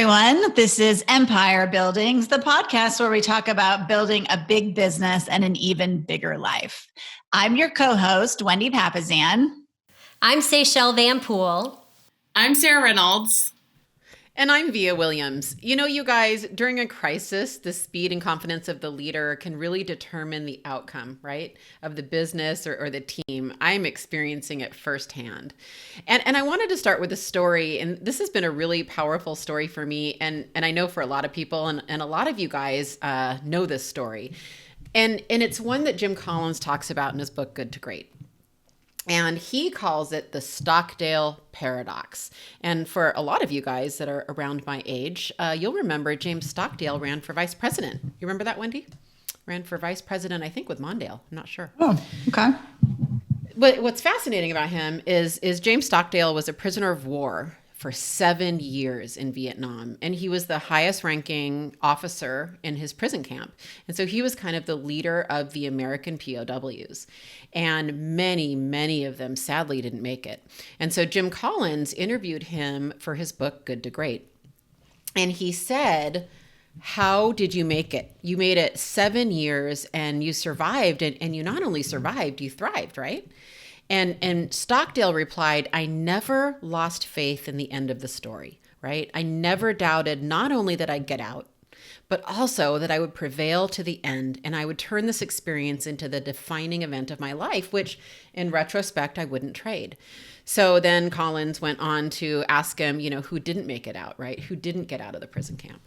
everyone. This is Empire Buildings, the podcast where we talk about building a big business and an even bigger life. I'm your co-host, Wendy Papazan. I'm Seychelle Van Poole. I'm Sarah Reynolds. And I'm Via Williams. You know, you guys, during a crisis, the speed and confidence of the leader can really determine the outcome, right, of the business or the team. I'm experiencing it firsthand. And I wanted to start with a story, and this has been a really powerful story for me, and I know for a lot of people, and a lot of you guys know this story. And it's one that Jim Collins talks about in his book, Good to Great. And he calls it the Stockdale Paradox. And for a lot of you guys that are around my age, you'll remember James Stockdale ran for vice president. You remember that, Wendy? Ran for vice president, I think, with Mondale. I'm not sure. Oh, okay. But what's fascinating about him is James Stockdale was a prisoner of war for 7 years in Vietnam. And he was the highest ranking officer in his prison camp. And so he was kind of the leader of the American POWs. And many of them sadly didn't make it. And so Jim Collins interviewed him for his book, Good to Great. And he said, how did you make it? You made it 7 years and you survived. And you not only survived, you thrived, right? And Stockdale replied, I never lost faith in the end of the story, right? I never doubted not only that I'd get out, but also that I would prevail to the end and I would turn this experience into the defining event of my life, which in retrospect, I wouldn't trade. So then Collins went on to ask him, who didn't make it out, right? Who didn't get out of the prison camp?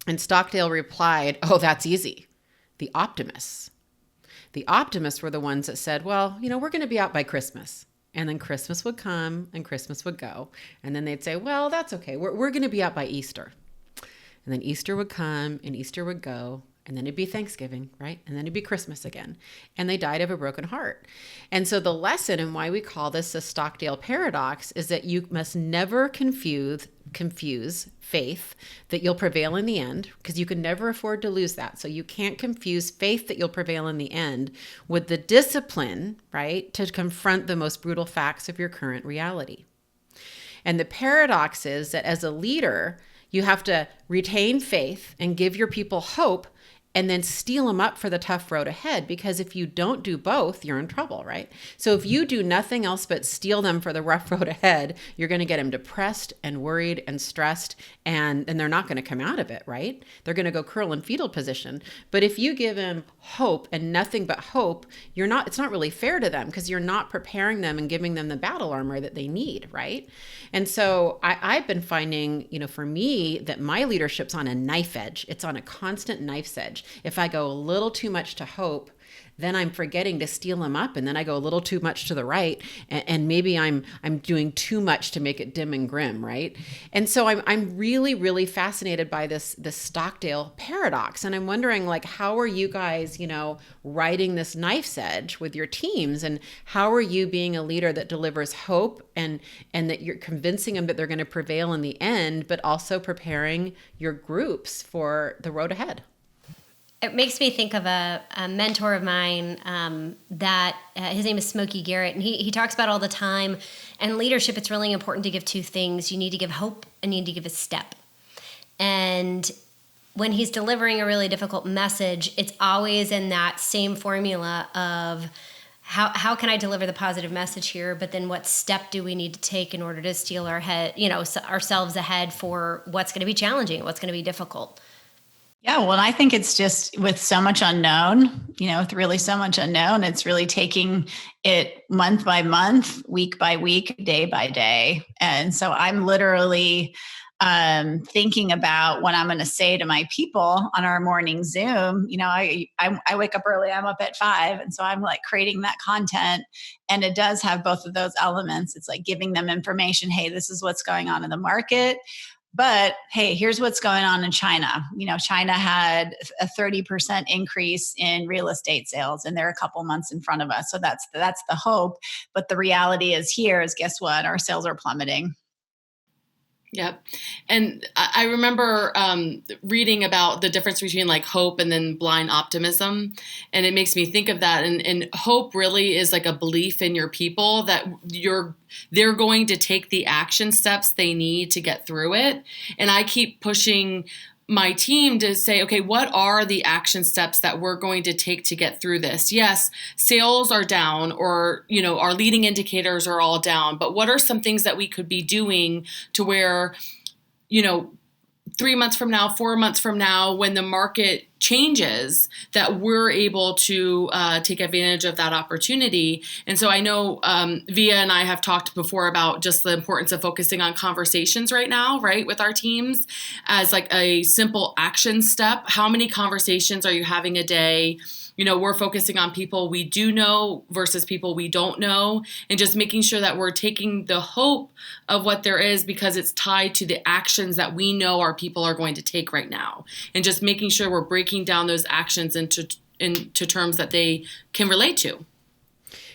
And Stockdale replied, oh, that's easy. The optimists. The optimists were the ones that said, well, we're going to be out by Christmas. And then Christmas would come and Christmas would go. And then they'd say, well, that's okay. We're going to be out by Easter. And then Easter would come and Easter would go. And then it'd be Thanksgiving, right? And then it'd be Christmas again. And they died of a broken heart. And so the lesson and why we call this the Stockdale Paradox is that you must never confuse faith that you'll prevail in the end, because you can never afford to lose that. So you can't confuse faith that you'll prevail in the end with the discipline, right, to confront the most brutal facts of your current reality. And the paradox is that as a leader, you have to retain faith and give your people hope and then steel them up for the tough road ahead. Because if you don't do both, you're in trouble, right? So if you do nothing else but steel them for the rough road ahead, you're going to get them depressed and worried and stressed, and they're not going to come out of it, right? They're going to go curl in fetal position. But if you give them hope and nothing but hope, it's not really fair to them, because you're not preparing them and giving them the battle armor that they need, right? And so I've been finding, for me, that my leadership's on a knife edge. It's on a constant knife's edge. If I go a little too much to hope, then I'm forgetting to steel them up, and then I go a little too much to the right, and maybe I'm doing too much to make it dim and grim, right? And so I'm really fascinated by this Stockdale paradox, and I'm wondering, how are you guys, riding this knife's edge with your teams, and how are you being a leader that delivers hope and that you're convincing them that they're going to prevail in the end, but also preparing your groups for the road ahead? It makes me think of a mentor of mine that his name is Smokey Garrett, and he talks about all the time. And leadership, it's really important to give two things. You need to give hope and you need to give a step. And when he's delivering a really difficult message, it's always in that same formula of how can I deliver the positive message here, but then what step do we need to take in order to steel ourselves ahead for what's going to be challenging, what's going to be difficult. Yeah, well, I think it's just with so much unknown, with really so much unknown, it's really taking it month by month, week by week, day by day. And so I'm literally thinking about what I'm going to say to my people on our morning Zoom. I wake up early, I'm up at 5. And so I'm creating that content, and it does have both of those elements. It's giving them information. Hey, this is what's going on in the market. But hey, here's what's going on in China. China had a 30% increase in real estate sales, and they're a couple months in front of us. So that's the hope. But the reality is guess what? Our sales are plummeting. Yep. And I remember reading about the difference between like hope and then blind optimism. And it makes me think of that. And hope really is like a belief in your people that they're going to take the action steps they need to get through it. And I keep pushing my team to say, okay, what are the action steps that we're going to take to get through this? Yes, sales are down, or, our leading indicators are all down, but what are some things that we could be doing to where, 3 months from now, 4 months from now, when the market changes, that we're able to take advantage of that opportunity. And so I know Via and I have talked before about just the importance of focusing on conversations right now, right, with our teams as like a simple action step. How many conversations are you having a day? We're focusing on people we do know versus people we don't know, and just making sure that we're taking the hope of what there is because it's tied to the actions that we know our people are going to take right now, and just making sure we're breaking down those actions into terms that they can relate to.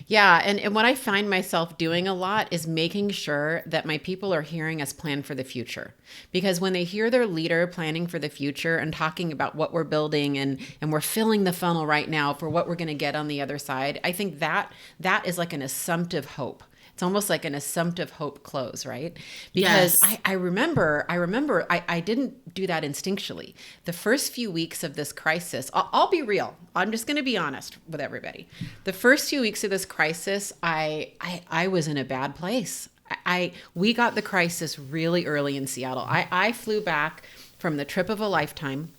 Yeah. And what I find myself doing a lot is making sure that my people are hearing us plan for the future. Because when they hear their leader planning for the future and talking about what we're building and we're filling the funnel right now for what we're going to get on the other side, I think that is like an assumptive hope. It's almost like an assumptive hope close, right? Because yes. I remember I didn't do that instinctually. The first few weeks of this crisis, I'll be real. I'm just going to be honest with everybody. The first few weeks of this crisis, I was in a bad place. We got the crisis really early in Seattle. I flew back from the trip of a lifetime.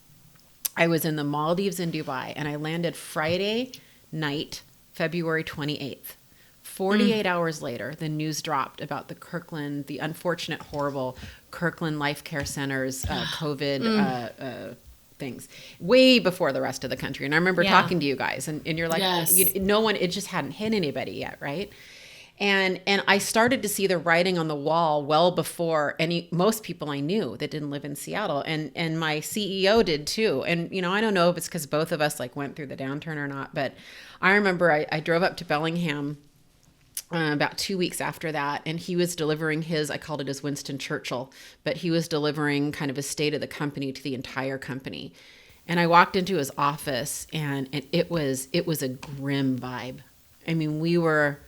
I was in the Maldives in Dubai, and I landed Friday night, February 28th. 48 hours later, the news dropped about the unfortunate, horrible Kirkland Life Care Center's COVID things, way before the rest of the country. And I remember talking to you guys, and you're like, yes. It just hadn't hit anybody yet, right? And I started to see the writing on the wall well before most people I knew that didn't live in Seattle, and my CEO did too. And I don't know if it's because both of us like went through the downturn or not, but I remember I drove up to Bellingham about 2 weeks after that, and he was delivering I called it his Winston Churchill, but he was delivering kind of a state of the company to the entire company. And I walked into his office, and it was a grim vibe. I mean, we were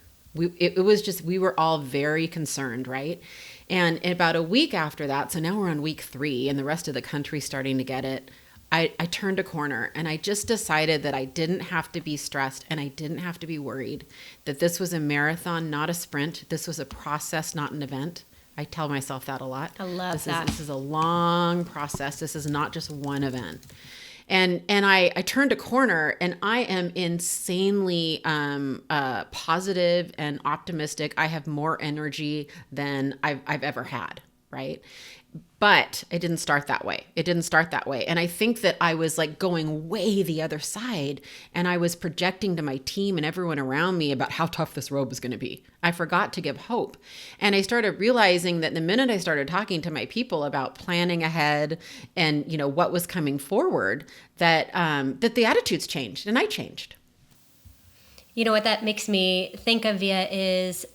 all very concerned, right? And about a week after that, so now we're on week 3, and the rest of the country's starting to get it. I turned a corner, and I just decided that I didn't have to be stressed and I didn't have to be worried, that this was a marathon, not a sprint. This was a process, not an event. I tell myself that a lot. I love that. This is a long process. This is not just one event. And I turned a corner, and I am insanely positive and optimistic. I have more energy than I've ever had, right? But it didn't start that way. And I think that I was like going way the other side, and I was projecting to my team and everyone around me about how tough this road was going to be. I forgot to give hope. And I started realizing that the minute I started talking to my people about planning ahead and, what was coming forward, that the attitudes changed, and I changed. You know what that makes me think of, Via, is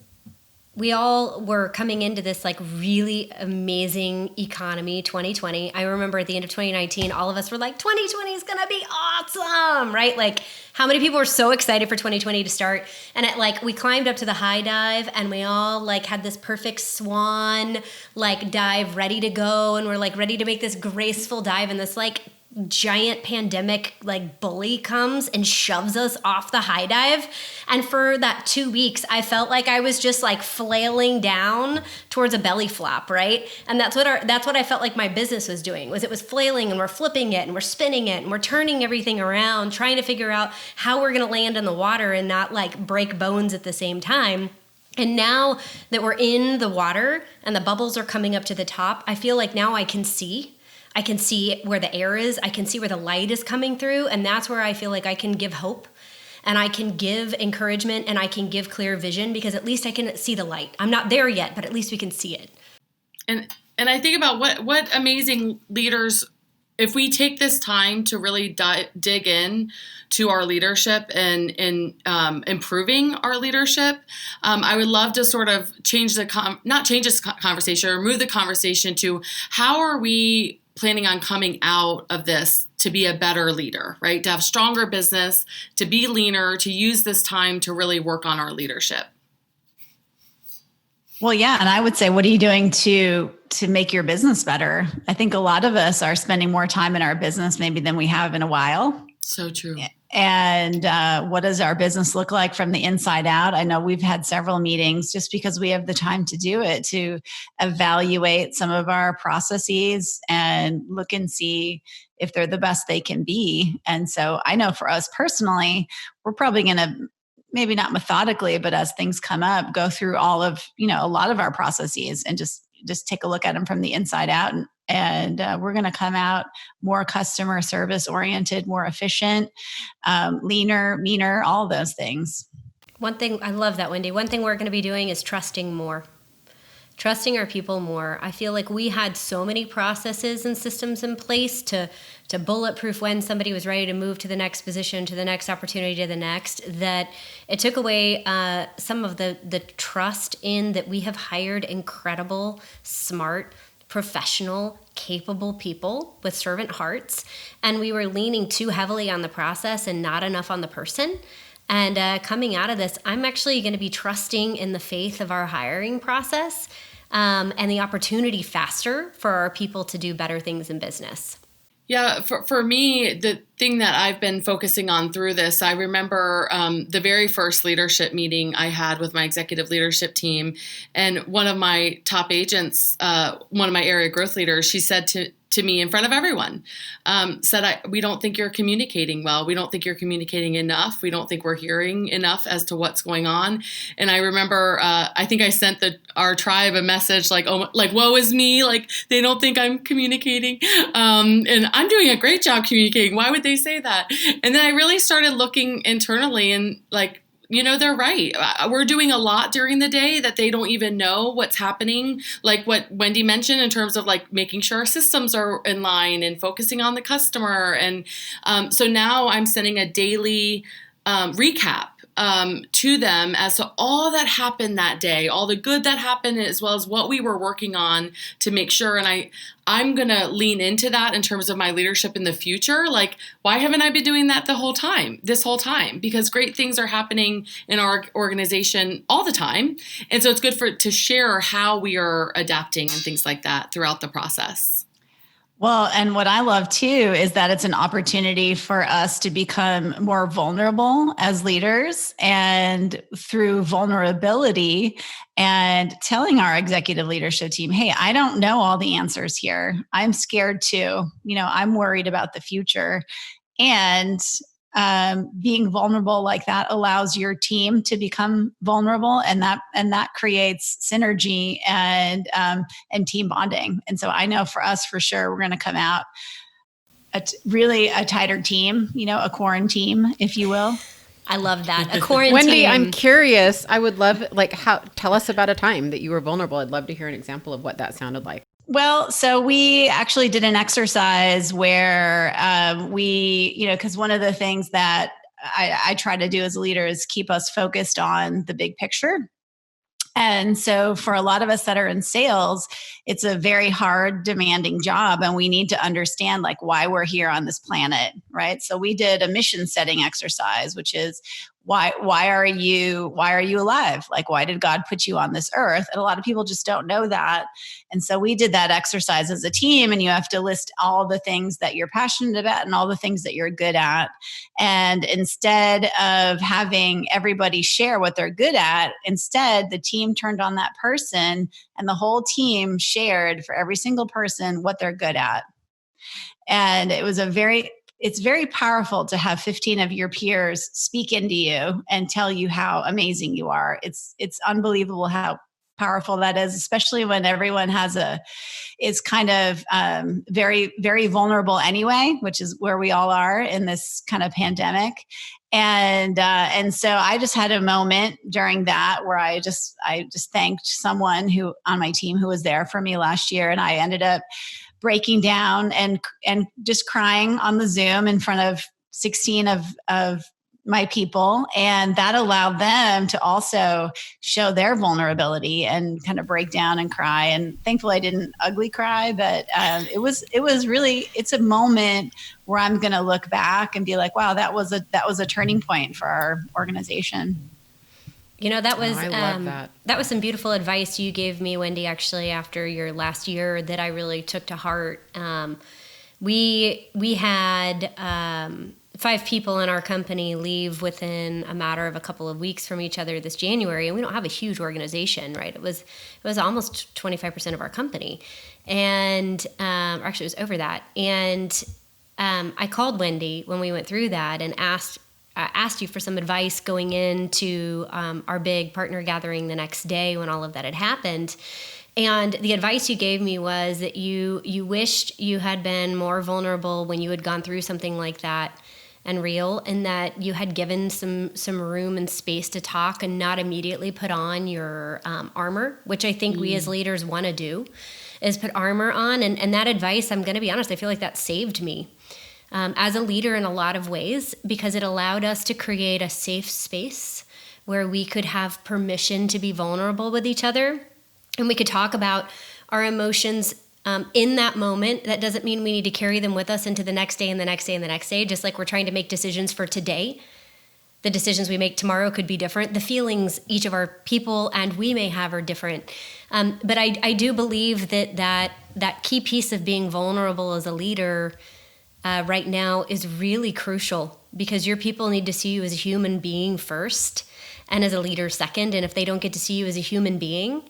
we all were coming into this like really amazing economy, 2020. I remember at the end of 2019, all of us were like, 2020 is going to be awesome, right? Like, how many people were so excited for 2020 to start? And we climbed up to the high dive, and we all like had this perfect swan like dive ready to go. And we're like ready to make this graceful dive, and this like giant pandemic like bully comes and shoves us off the high dive. And for that 2 weeks, I felt like I was just like flailing down towards a belly flop, right? And that's what I felt like my business was doing, was it was flailing, and we're flipping it, and we're spinning it, and we're turning everything around, trying to figure out how we're going to land in the water and not like break bones at the same time. And now that we're in the water and the bubbles are coming up to the top, I feel like now I can see where the air is. I can see where the light is coming through. And that's where I feel like I can give hope, and I can give encouragement, and I can give clear vision, because at least I can see the light. I'm not there yet, but at least we can see it. And I think about what amazing leaders if we take this time to really dig in to our leadership and improving our leadership, I would love to sort of change not change this conversation, or move the conversation to how are we planning on coming out of this to be a better leader, right? To have stronger business, to be leaner, to use this time to really work on our leadership. Well, yeah. And I would say, what are you doing to make your business better? I think a lot of us are spending more time in our business maybe than we have in a while. So true. And what does our business look like from the inside out? I know we've had several meetings just because we have the time to do it, to evaluate some of our processes and look and see if they're the best they can be. And so I know for us personally, we're probably going to, maybe not methodically, but as things come up, go through all of, a lot of our processes and just take a look at them from the inside out. And we're going to come out more customer service oriented, more efficient, leaner, meaner, all those things. One thing, I love that, Wendy. One thing we're going to be doing is trusting our people more. I feel like we had so many processes and systems in place to bulletproof when somebody was ready to move to the next position, to the next opportunity, to the next, that it took away some of the trust in that we have hired incredible, smart, professional, capable people with servant hearts, and we were leaning too heavily on the process and not enough on the person. And coming out of this, I'm actually going to be trusting in the faith of our hiring process and the opportunity faster for our people to do better things in business. Yeah, for me, the thing that I've been focusing on through this, I remember the very first leadership meeting I had with my executive leadership team, and one of my top agents, one of my area growth leaders, she said to me in front of everyone, we don't think you're communicating well. We don't think you're communicating enough. We don't think we're hearing enough as to what's going on. And I remember, I think I sent our tribe a message like, oh, like, woe is me. Like, they don't think I'm communicating. And I'm doing a great job communicating. Why would they say that? And then I really started looking internally and like, they're right. We're doing a lot during the day that they don't even know what's happening. Like what Wendy mentioned in terms of like making sure our systems are in line and focusing on the customer. And so now I'm sending a daily recap to them as to all that happened that day, all the good that happened, as well as what we were working on to make sure. And I'm going to lean into that in terms of my leadership in the future. Like, why haven't I been doing that this whole time? Because great things are happening in our organization all the time. And so it's good to share how we are adapting and things like that throughout the process. Well, and what I love too is that it's an opportunity for us to become more vulnerable as leaders, and through vulnerability and telling our executive leadership team, hey, I don't know all the answers here. I'm scared too. I'm worried about the future. And being vulnerable like that allows your team to become vulnerable, and that creates synergy and team bonding. And so I know for us, for sure, we're going to come out really a tighter team, a quarantine, if you will. I love that. A quarantine. Wendy, I'm curious. I would love, tell us about a time that you were vulnerable. I'd love to hear an example of what that sounded like. Well, so we actually did an exercise where because one of the things that I try to do as a leader is keep us focused on the big picture. And so for a lot of us that are in sales, it's a very hard, demanding job. And we need to understand like why we're here on this planet, right? So we did a mission setting exercise, which is why are you alive? Like, why did God put you on this earth? And a lot of people just don't know that. And so we did that exercise as a team, and you have to list all the things that you're passionate about and all the things that you're good at. And instead of having everybody share what they're good at, instead the team turned on that person, and the whole team shared for every single person what they're good at. And it was it's very powerful to have 15 of your peers speak into you and tell you how amazing you are. It's unbelievable how powerful that is, especially when everyone is kind of very, very vulnerable anyway, which is where we all are in this kind of pandemic. And so I just had a moment during that where I just thanked someone who on my team who was there for me last year. And I ended up breaking down and just crying on the Zoom in front of 16 of my people. And that allowed them to also show their vulnerability and kind of break down and cry. And thankfully I didn't ugly cry, but it was really, it's a moment where I'm going to look back and be like, wow, that was a turning point for our organization. That was I love that was some beautiful advice you gave me, Wendy, actually, after your last year that I really took to heart. We had 5 people in our company leave within a matter of a couple of weeks from each other this January, and we don't have a huge organization, right? It was almost 25% of our company, and actually it was over that. And I called Wendy when we went through that and asked you for some advice going into our big partner gathering the next day when all of that had happened. And the advice you gave me was that you wished you had been more vulnerable when you had gone through something like that and real, and that you had given some room and space to talk and not immediately put on your armor, which I think we as leaders want to do, is put armor on. And that advice, I'm going to be honest, I feel like that saved me as a leader in a lot of ways, because it allowed us to create a safe space where we could have permission to be vulnerable with each other, and we could talk about our emotions in that moment. That doesn't mean we need to carry them with us into the next day and the next day and the next day, just like we're trying to make decisions for today. The decisions we make tomorrow could be different. The feelings each of our people and we may have are different. But I do believe that key piece of being vulnerable as a leader right now is really crucial, because your people need to see you as a human being first and as a leader second. And if they don't get to see you as a human being,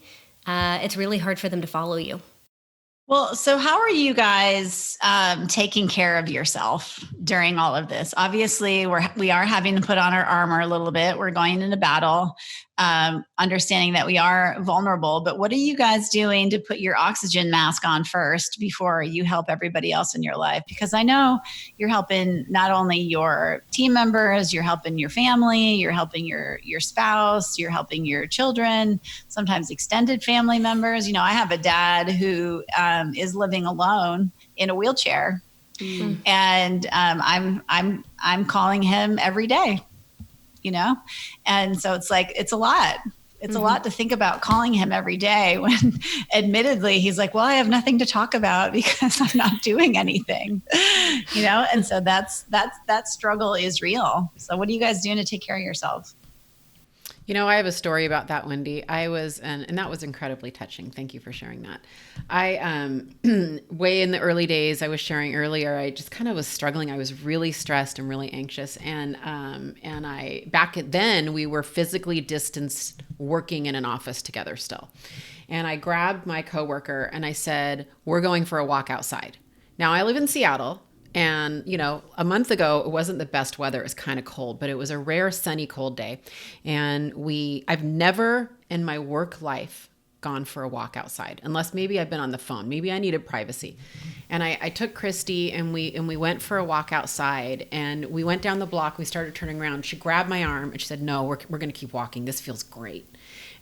it's really hard for them to follow you. Well, so how are you guys taking care of yourself during all of this? Obviously, we are having to put on our armor a little bit. We're going into battle, understanding that we are vulnerable. But what are you guys doing to put your oxygen mask on first before you help everybody else in your life? Because I know you're helping not only your team members, you're helping your family, you're helping your spouse, you're helping your children, sometimes extended family members. I have a dad who is living alone in a wheelchair, and I'm calling him every day. And so it's like, it's a lot. It's a lot to think about calling him every day when admittedly he's like, well, I have nothing to talk about because I'm not doing anything, and so that struggle is real. So what are you guys doing to take care of yourself? I have a story about that, Wendy. I was, and that was incredibly touching. Thank you for sharing that. I, way in the early days, I was sharing earlier, I just kind of was struggling. I was really stressed and really anxious. And back then we were physically distanced, working in an office together still. And I grabbed my coworker and I said, we're going for a walk outside. Now I live in Seattle. And, a month ago, it wasn't the best weather. It was kind of cold, but it was a rare, sunny, cold day. And I've never in my work life gone for a walk outside, unless maybe I've been on the phone. Maybe I needed privacy. And I took Christy and we went for a walk outside, and we went down the block. We started turning around. She grabbed my arm and she said, no, we're going to keep walking. This feels great.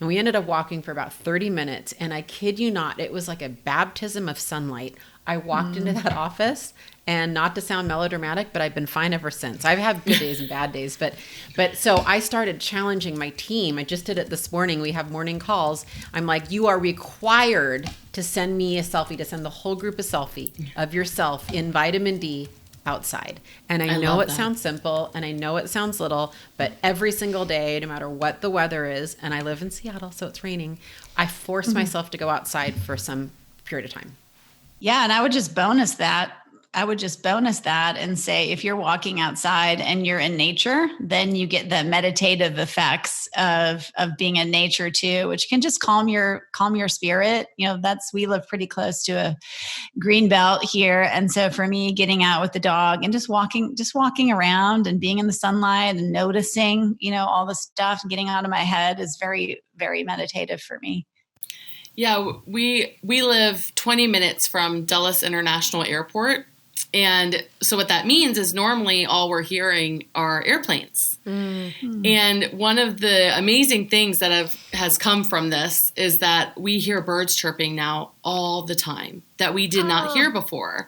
And we ended up walking for about 30 minutes. And I kid you not, it was like a baptism of sunlight. I walked into that office, and not to sound melodramatic, but I've been fine ever since. I've had good days and bad days, but so I started challenging my team. I just did it this morning. We have morning calls. I'm like, you are required to send me a selfie, to send the whole group a selfie of yourself in vitamin D outside. And I know it sounds simple and I know it sounds little, but every single day, no matter what the weather is, and I live in Seattle, so it's raining, I force myself to go outside for some period of time. Yeah. And I would just bonus that. And say, if you're walking outside and you're in nature, then you get the meditative effects of being in nature too, which can just calm your spirit. We live pretty close to a green belt here. And so for me, getting out with the dog and just walking around and being in the sunlight and noticing, all the stuff and getting out of my head is very, very meditative for me. Yeah, we live 20 minutes from Dulles International Airport. And so what that means is normally all we're hearing are airplanes. Mm-hmm. And one of the amazing things that has come from this is that we hear birds chirping now all the time that we did not hear before.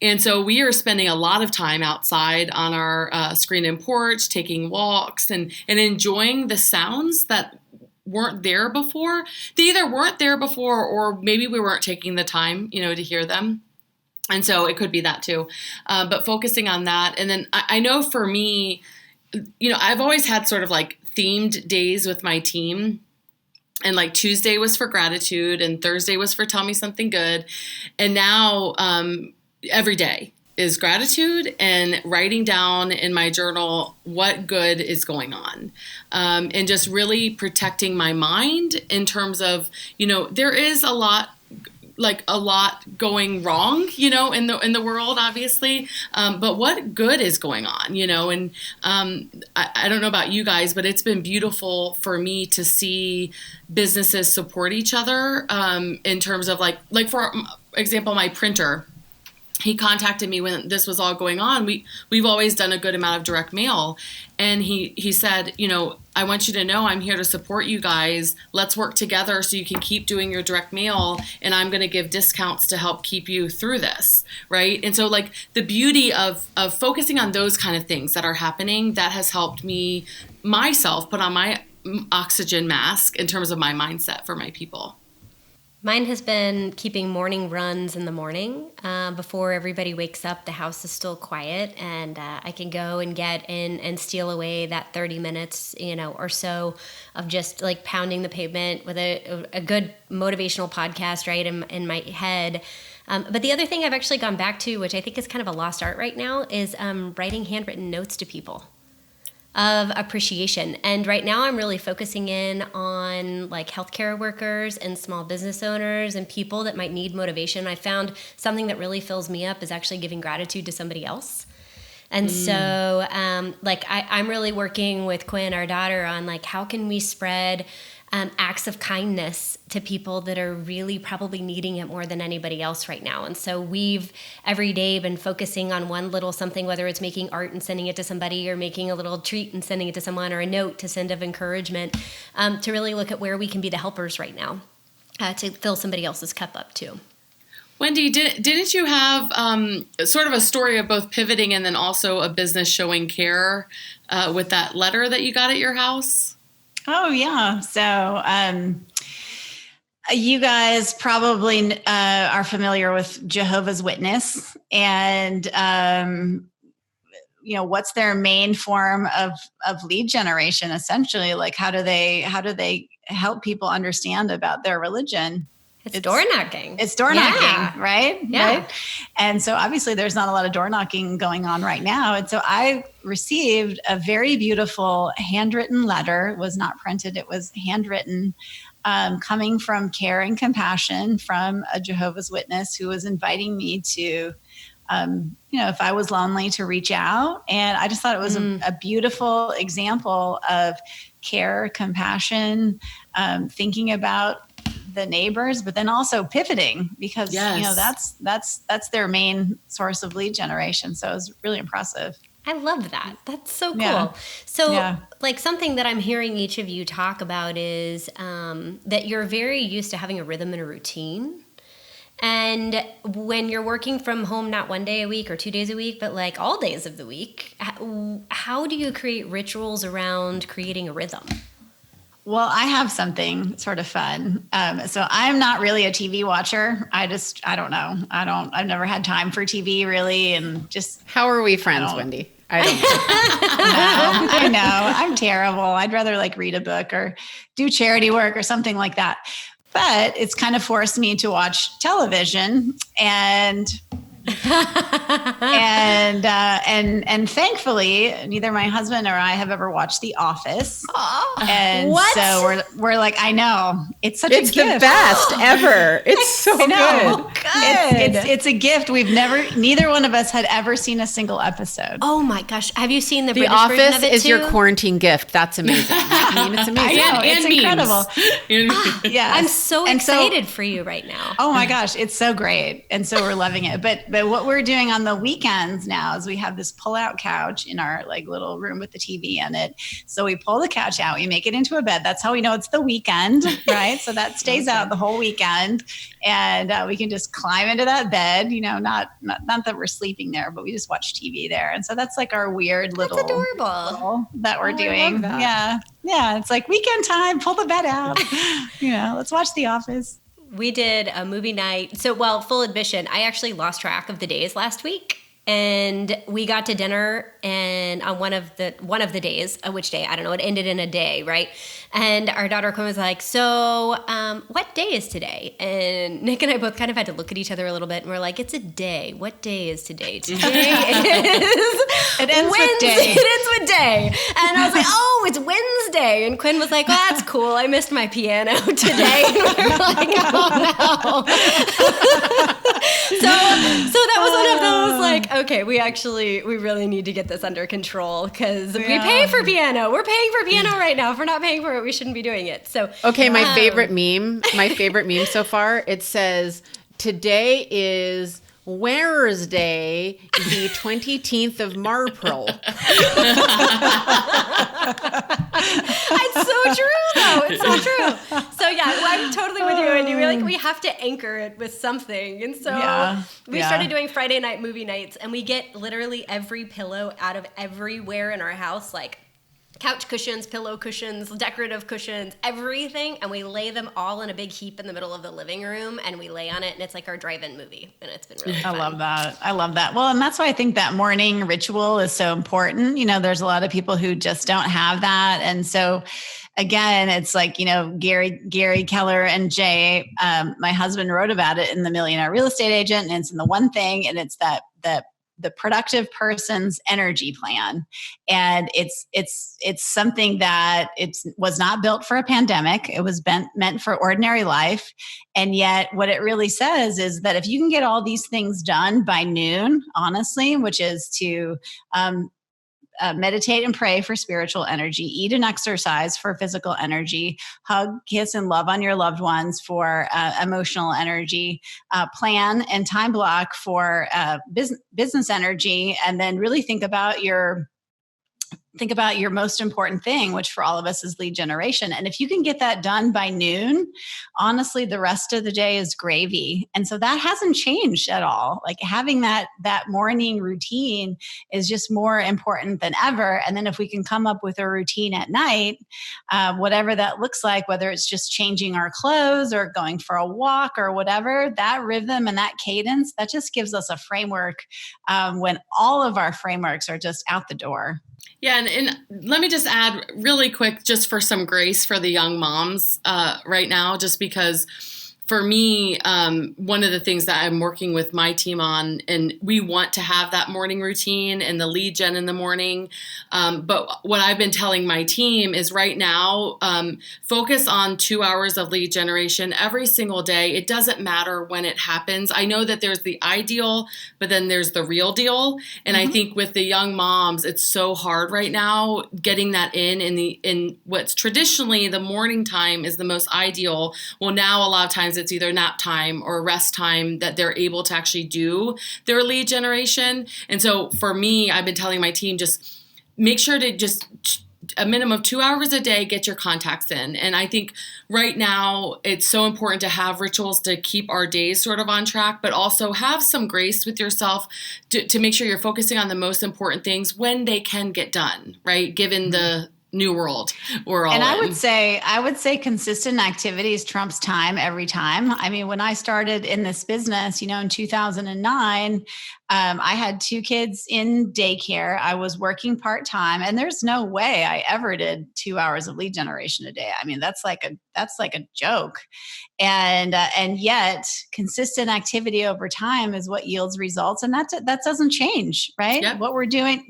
And so we are spending a lot of time outside on our screened-in porch, taking walks and enjoying the sounds that weren't there before. They either weren't there before or maybe we weren't taking the time, to hear them. And so it could be that too. But focusing on that. And then I know for me, I've always had sort of like themed days with my team. And like Tuesday was for gratitude and Thursday was for tell me something good. And now every day is gratitude and writing down in my journal what good is going on. And just really protecting my mind in terms of, there is a lot going wrong, in the world, obviously. But what good is going on, and I don't know about you guys, but it's been beautiful for me to see businesses support each other in terms of like for example, my printer. He contacted me when this was all going on. We've always done a good amount of direct mail. And he said, I want you to know I'm here to support you guys. Let's work together so you can keep doing your direct mail. And I'm going to give discounts to help keep you through this. Right. And so like the beauty of focusing on those kind of things that are happening, that has helped me myself put on my oxygen mask in terms of my mindset for my people. Mine has been keeping morning runs in the morning before everybody wakes up. The house is still quiet, and I can go and get in and steal away that 30 minutes, or so of just like pounding the pavement with a good motivational podcast, right, in my head. But the other thing I've actually gone back to, which I think is kind of a lost art right now, is writing handwritten notes to people of appreciation. And right now I'm really focusing in on like healthcare workers and small business owners and people that might need motivation. I found something that really fills me up is actually giving gratitude to somebody else. And so I'm really working with Quinn, our daughter, on like how can we spread acts of kindness to people that are really probably needing it more than anybody else right now. And so we've every day been focusing on one little something, whether it's making art and sending it to somebody or making a little treat and sending it to someone or a note to send of encouragement, to really look at where we can be the helpers right now to fill somebody else's cup up too. Wendy, didn't you have sort of a story of both pivoting and then also a business showing care with that letter that you got at your house? Oh, yeah. So you guys probably are familiar with Jehovah's Witness, and what's their main form of lead generation? Essentially, like how do they help people understand about their religion? It's door knocking. It's door knocking, right? Yeah. Right? And so obviously there's not a lot of door knocking going on right now. And so I received a very beautiful handwritten letter. It was not printed. It was handwritten, coming from Care and Compassion from a Jehovah's Witness who was inviting me to, if I was lonely, to reach out. And I just thought it was a beautiful example of care, compassion, thinking about the neighbors, but then also pivoting because that's their main source of lead generation. So it was really impressive. I love that. That's so cool. Yeah. So like something that I'm hearing each of you talk about is that you're very used to having a rhythm and a routine. And when you're working from home, not one day a week or 2 days a week, but like all days of the week, how do you create rituals around creating a rhythm? Well, I have something sort of fun. So I'm not really a TV watcher. I don't know. I've never had time for TV really. And just. How are we friends, Wendy? I don't know. I know. I'm terrible. I'd rather like read a book or do charity work or something like that. But it's kind of forced me to watch television and and thankfully, neither my husband or I have ever watched The Office. And What? so we're like, I know it's such a gift. It's the best ever. It's so good. It's a gift. Neither one of us had ever seen a single episode. Oh my gosh. Have you seen the The British version Office of it is too? your quarantine gift. That's amazing. I mean, it's amazing. It's incredible. Yeah, I'm so excited for you right now. Oh my gosh, it's so great. And so we're loving it. But what we're doing on the weekends now is we have this pull-out couch in our like little room with the TV in it. So we pull the couch out, we make it into a bed. That's how we know it's the weekend, right? So that stays out the whole weekend. And we can just climb into that bed, not that we're sleeping there, but we just watch TV there. And so that's like our weird little adorable that we're doing. I love that. Yeah. Yeah. It's like weekend time, pull the bed out, let's watch The Office. We did a movie night. So, full admission, I actually lost track of the days last week. And we got to dinner and on one of the days, which day? I don't know. It ended in a day, right? And our daughter Quinn was like, so what day is today? And Nick and I both kind of had to look at each other a little bit and we're like, it's a day. What day is today? Today It ends with day. It ends with day. And I was like, oh, it's Wednesday. And Quinn was like, well, that's cool. I missed my piano today. And we were like, oh no. So that was one of those like, okay, we really need to get this under control because we pay for piano. We're paying for piano right now. If we're not paying for it, we shouldn't be doing it. So Okay, my favorite meme so far, it says, today is Wednesday, the 20th of Marpril. It's so true, though. It's so true. So yeah, I'm totally with you. And we have to anchor it with something. And so we started doing Friday night movie nights, and we get literally every pillow out of everywhere in our house, like couch cushions, pillow cushions, decorative cushions, everything, and we lay them all in a big heap in the middle of the living room, and we lay on it, and it's like our drive-in movie, and it's been really fun. I love that. Well, and that's why I think that morning ritual is so important. There's a lot of people who just don't have that, and so again, it's like, Gary Keller and Jay, my husband wrote about it in The Millionaire Real Estate Agent, and it's in The One Thing, and it's that the productive person's energy plan. And it's something that was not built for a pandemic. It was meant for ordinary life. And yet what it really says is that if you can get all these things done by noon, honestly, which is to, meditate and pray for spiritual energy, eat and exercise for physical energy, hug, kiss, and love on your loved ones for emotional energy, plan and time block for business energy, and then really think about your most important thing, which for all of us is lead generation. And if you can get that done by noon, honestly, the rest of the day is gravy. And so that hasn't changed at all. Like having that morning routine is just more important than ever. And then if we can come up with a routine at night, whatever that looks like, whether it's just changing our clothes or going for a walk or whatever, that rhythm and that cadence, that just gives us a framework when all of our frameworks are just out the door. Yeah, and let me just add really quick, just for some grace for the young moms right now, just because for me, one of the things that I'm working with my team on, and we want to have that morning routine and the lead gen in the morning. But what I've been telling my team is right now, focus on 2 hours of lead generation every single day. It doesn't matter when it happens. I know that there's the ideal, but then there's the real deal. And I think with the young moms, it's so hard right now getting that in what's traditionally the morning time is the most ideal. Well, now a lot of times it's either nap time or rest time that they're able to actually do their lead generation. And so for me, I've been telling my team, just make sure to just a minimum of 2 hours a day, get your contacts in. And I think right now it's so important to have rituals to keep our days sort of on track, but also have some grace with yourself to make sure you're focusing on the most important things when they can get done, right? Given the new world we're all and in. I would say consistent activities trumps time every time. I mean, when I started in this business, in 2009, I had 2 kids in daycare. I was working part-time, and there's no way I ever did 2 hours of lead generation a day. I mean, that's like a joke. And yet consistent activity over time is what yields results. And that doesn't change, right? Yep. What we're doing,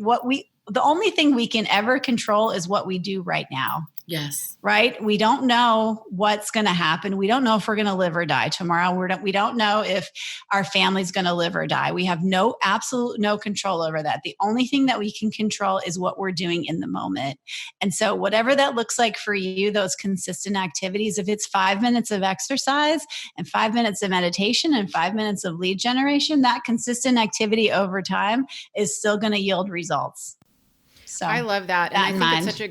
the only thing we can ever control is what we do right now. Yes. Right? We don't know what's going to happen. We don't know if we're going to live or die tomorrow. We don't know if our family's going to live or die. We have absolute no control over that. The only thing that we can control is what we're doing in the moment. And so whatever that looks like for you, those consistent activities, if it's 5 minutes of exercise and 5 minutes of meditation and 5 minutes of lead generation, that consistent activity over time is still going to yield results. So I love that. And I think mind. it's such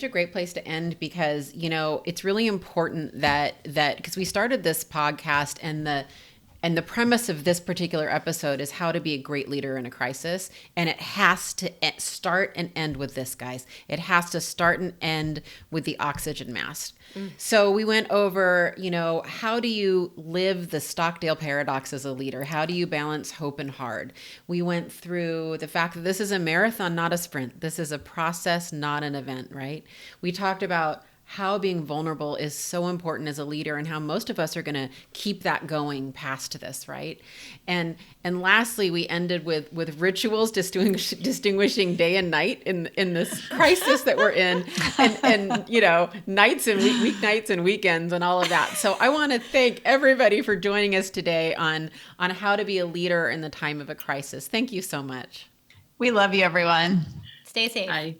a great place to end because, it's really important that because we started this podcast and the premise of this particular episode is how to be a great leader in a crisis. And it has to start and end with this, guys. It has to start and end with the oxygen mask. So we went over, how do you live the Stockdale Paradox as a leader? How do you balance hope and hard? We went through the fact that this is a marathon, not a sprint. This is a process, not an event, right? We talked about how being vulnerable is so important as a leader and how most of us are going to keep that going past this, right? And lastly, we ended with rituals distinguishing day and night in this crisis that we're in and nights and weeknights and weekends and all of that. So I want to thank everybody for joining us today on how to be a leader in the time of a crisis. Thank you so much. We love you, everyone. Stay safe. Bye.